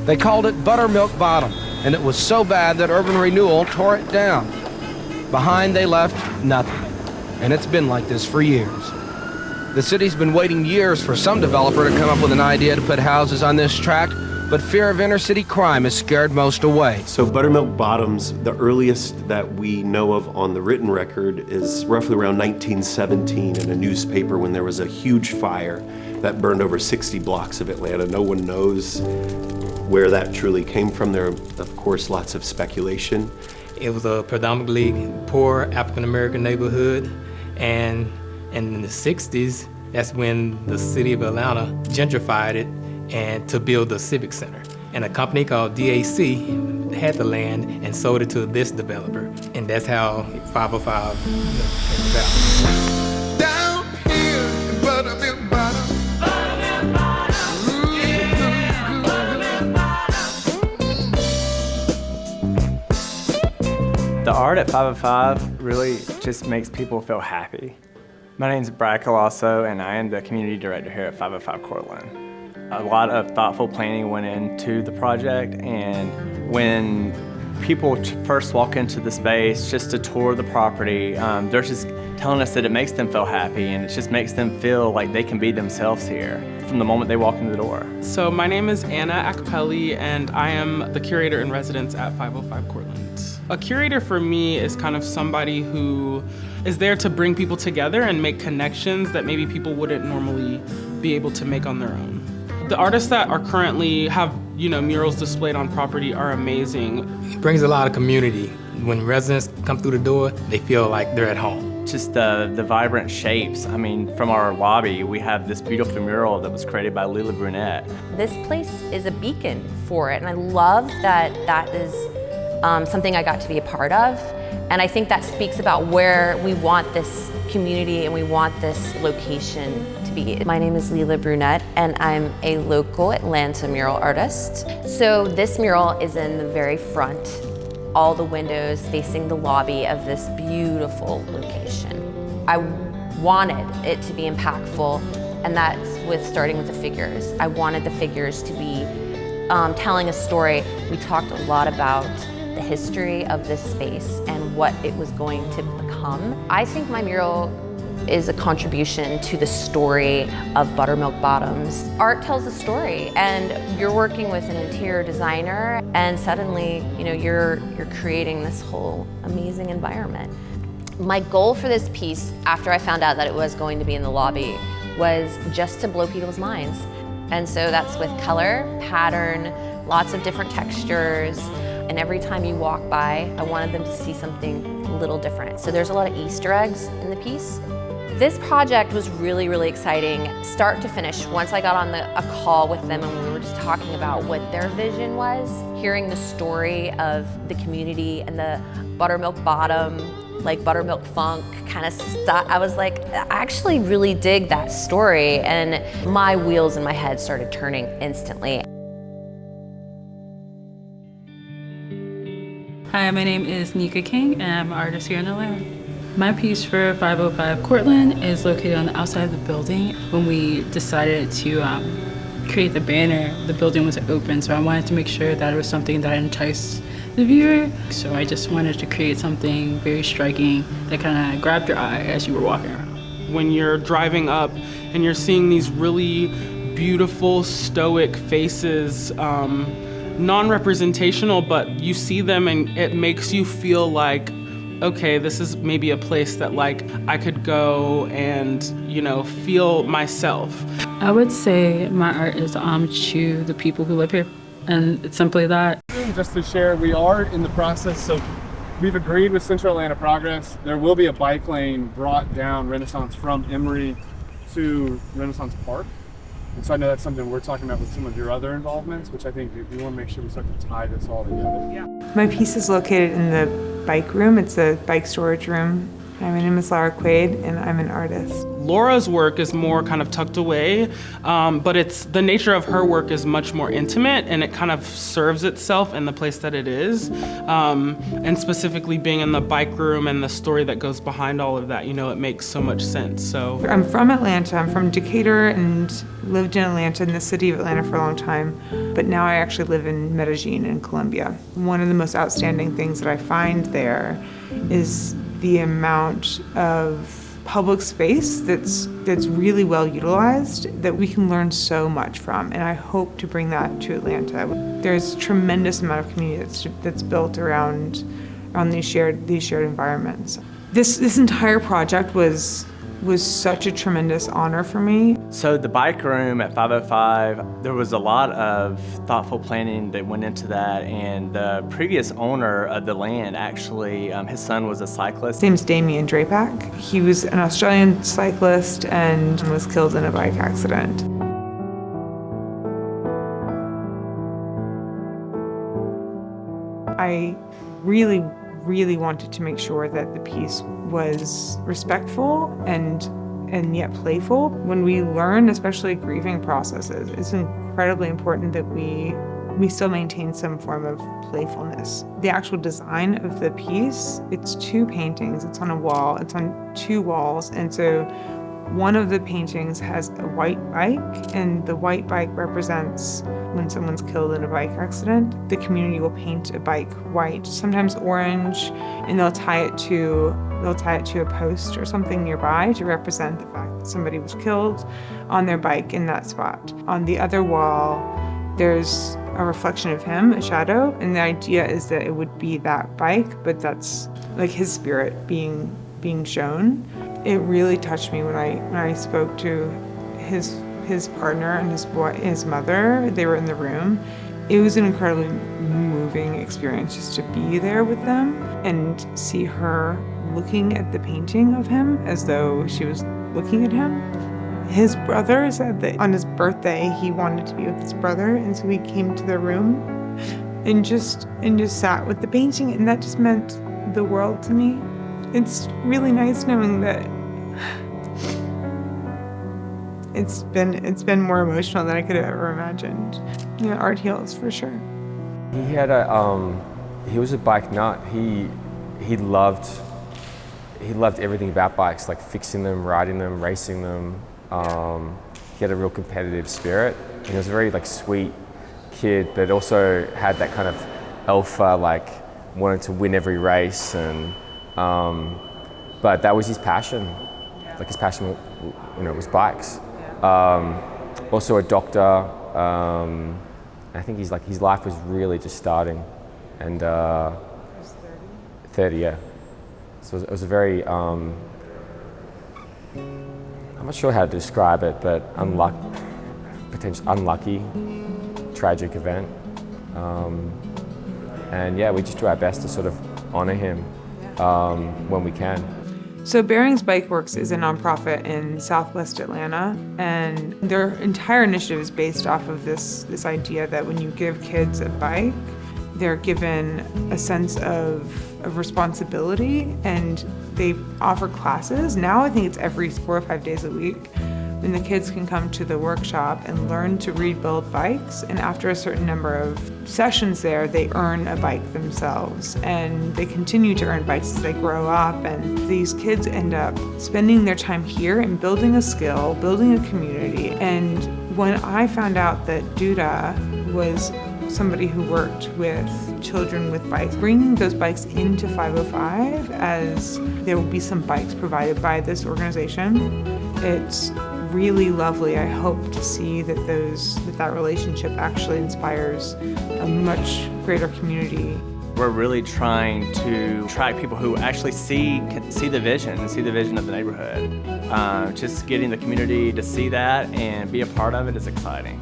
They called it Buttermilk Bottom, and it was so bad that Urban Renewal tore it down. Behind they left nothing, and it's been like this for years. The city's been waiting years for some developer to come up with an idea to put houses on this tract, but fear of inner-city crime has scared most away. So Buttermilk Bottoms, the earliest that we know of on the written record is roughly around 1917 in a newspaper when there was a huge fire that burned over 60 blocks of Atlanta. No one knows where that truly came from. There are, of course, lots of speculation. It was a predominantly poor African-American neighborhood, and in the 60s, that's when the city of Atlanta gentrified it and to build the Civic Center. And a company called DAC had the land and sold it to this developer. And that's how 505 came about. Down here in Buttermilk Bottom. Buttermilk Bottom. Yeah, Buttermilk Bottom. The art at 505 really just makes people feel happy. My name is Brad Colosso, and I am the community director here at 505 Courtland. A lot of thoughtful planning went into the project, and when people first walk into the space just to tour the property, they're just telling us that it makes them feel happy, and it just makes them feel like they can be themselves here from the moment they walk in the door. So my name is Anna Akpeli, and I am the curator in residence at 505 Courtland. A curator for me is kind of somebody who is there to bring people together and make connections that maybe people wouldn't normally be able to make on their own. The artists that are currently have, murals displayed on property are amazing. It brings a lot of community. When residents come through the door, they feel like they're at home. Just the vibrant shapes. I mean, from our lobby, we have this beautiful mural that was created by Lila Brunette. This place is a beacon for it, and I love that that is something I got to be a part of. And I think that speaks about where we want this community and we want this location to be. My name is Lila Brunette, and I'm a local Atlanta mural artist. So this mural is in the very front, all the windows facing the lobby of this beautiful location. I wanted it to be impactful, and that's starting with the figures. I wanted the figures to be telling a story. We talked a lot about the history of this space and what it was going to become. I think my mural is a contribution to the story of Buttermilk Bottoms. Art tells a story, and you're working with an interior designer, and suddenly, you're creating this whole amazing environment. My goal for this piece, after I found out that it was going to be in the lobby, was just to blow people's minds. And so that's with color, pattern, lots of different textures, and every time you walk by, I wanted them to see something a little different. So there's a lot of Easter eggs in the piece. This project was really, really exciting, start to finish. Once I got on a call with them and we were just talking about what their vision was, hearing the story of the community and the Buttermilk Bottom, like buttermilk funk kind of stuff, I was like, I actually really dig that story, and my wheels in my head started turning instantly. Hi, my name is Nika King, and I'm an artist here in Atlanta. My piece for 505 Courtland is located on the outside of the building. When we decided to create the banner, the building was open, so I wanted to make sure that it was something that enticed the viewer. So I just wanted to create something very striking that kind of grabbed your eye as you were walking around. When you're driving up and you're seeing these really beautiful, stoic faces, non-representational, but you see them and it makes you feel like, okay, this is maybe a place that I could go and, feel myself. I would say my art is homage to the people who live here, and it's simply that. Just to share, we are in the process, so we've agreed with Central Atlanta Progress. There will be a bike lane brought down Renaissance from Emory to Renaissance Park. And so I know that's something we're talking about with some of your other involvements, which I think we want to make sure we start to tie this all together. Yeah. My piece is located in the bike room. It's a bike storage room. My name is Lara Quaid, and I'm an artist. Laura's work is more kind of tucked away, but the nature of her work is much more intimate, and it kind of serves itself in the place that it is. And specifically being in the bike room and the story that goes behind all of that, it makes so much sense. So I'm from Atlanta. I'm from Decatur and lived in Atlanta, in the city of Atlanta for a long time. But now I actually live in Medellin in Colombia. One of the most outstanding things that I find there is the amount of public space that's really well utilized, that we can learn so much from, and I hope to bring that to Atlanta. There's a tremendous amount of community that's built around these shared environments. This entire project was such a tremendous honor for me. So the bike room at 505, there was a lot of thoughtful planning that went into that, and the previous owner of the land, actually, his son was a cyclist. His name's Damien Drapac. He was an Australian cyclist and was killed in a bike accident. I really wanted to make sure that the piece was respectful and yet playful. When we learn, especially grieving processes, it's incredibly important that we still maintain some form of playfulness. The actual design of the piece, it's 2 paintings. It's on a wall. It's on 2 walls. And so one of the paintings has a white bike, and the white bike represents when someone's killed in a bike accident. The community will paint a bike white, sometimes orange, and they'll tie it to a post or something nearby to represent the fact that somebody was killed on their bike in that spot. On the other wall, there's a reflection of him, a shadow, and the idea is that it would be that bike, but that's like his spirit being shown. It really touched me when I spoke to his partner and his mother. They were in the room. It was an incredibly moving experience just to be there with them and see her looking at the painting of him as though she was looking at him. His brother said that on his birthday he wanted to be with his brother, and so he came to the room and just sat with the painting, and that just meant the world to me. It's really nice knowing that it's been more emotional than I could have ever imagined. Art heals for sure. He was a bike nut. He loved everything about bikes, like fixing them, riding them, racing them. He had a real competitive spirit. And he was a very sweet kid, but also had that kind of alpha, wanted to win every race, and but that was his passion. His passion, was bikes. Also a doctor. I think his life was really just starting, and 30, yeah. So it was a very, I'm not sure how to describe it, but unlucky, tragic event. And yeah, we just do our best to sort of honor him when we can. So Bearings Bike Works is a nonprofit in Southwest Atlanta, and their entire initiative is based off of this idea that when you give kids a bike, they're given a sense of responsibility, and they offer classes. Now I think it's every 4 or 5 days a week, when the kids can come to the workshop and learn to rebuild bikes, and after a certain number of sessions there, they earn a bike themselves, and they continue to earn bikes as they grow up, and these kids end up spending their time here and building a skill, building a community. And when I found out that Duda was somebody who worked with children with bikes, bringing those bikes into 505, as there will be some bikes provided by this organization, it's really lovely. I hope to see that that relationship actually inspires a much greater community. We're really trying to attract people who actually see the vision and see the vision of the neighborhood. Just getting the community to see that and be a part of it is exciting.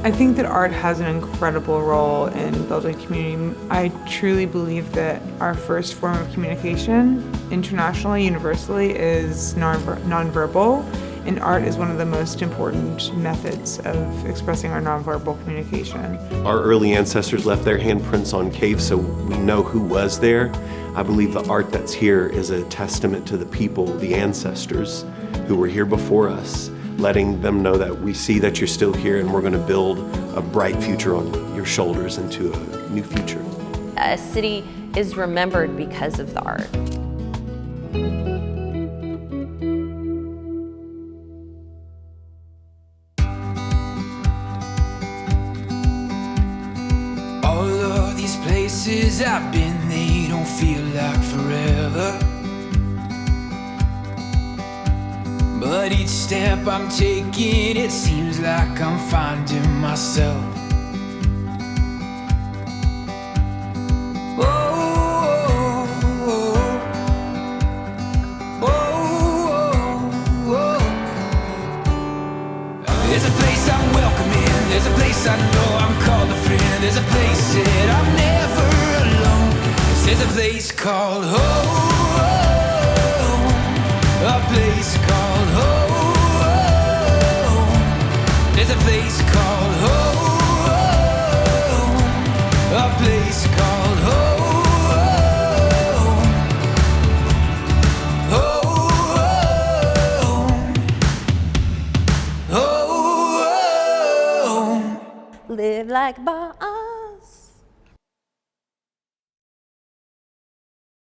I think that art has an incredible role in building community. I truly believe that our first form of communication, internationally, universally, is nonverbal. And art is one of the most important methods of expressing our nonverbal communication. Our early ancestors left their handprints on caves, so we know who was there. I believe the art that's here is a testament to the people, the ancestors, who were here before us, letting them know that we see that you're still here and we're going to build a bright future on your shoulders into a new future. A city is remembered because of the art. All of these places I've been, they don't feel like forever. But each step I'm taking, it seems like I'm finding myself. There's a place I'm welcome in, there's a place I know I'm called a friend, there's a place that I'm never alone. There's a place called home, a place called home. There's a place called home, a place called home. Live like Bob.